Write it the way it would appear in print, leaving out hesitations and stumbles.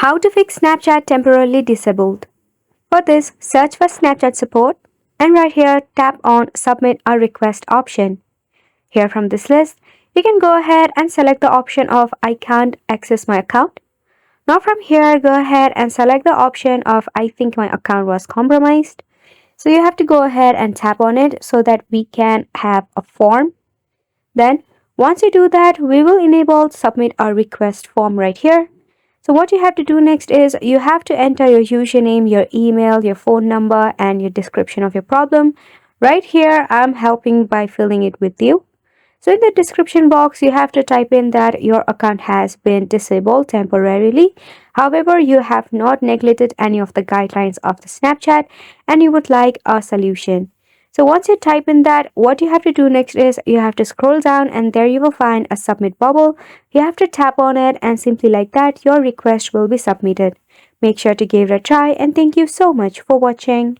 How to fix Snapchat temporarily disabled. For this, search for Snapchat support and right here tap on Submit a Request option. Here from this list, you can go ahead and select the option of I can't access my account. Now from here, go ahead and select the option of I think my account was compromised. So you have to go ahead and tap on it so that we can have a form. Then once you do that, we will enable submit a request form right here. So what you have to do next is you have to enter your username, your email, your phone number, and your description of your problem. Right here, I'm helping by filling it with you. So in the description box, you have to type in that your account has been disabled temporarily. However, you have not neglected any of the guidelines of the Snapchat and you would like a solution. So once you type in that, what you have to do next is you have to scroll down and there you will find a submit bubble. You have to tap on it and simply like that, your request will be submitted. Make sure to give it a try and thank you so much for watching.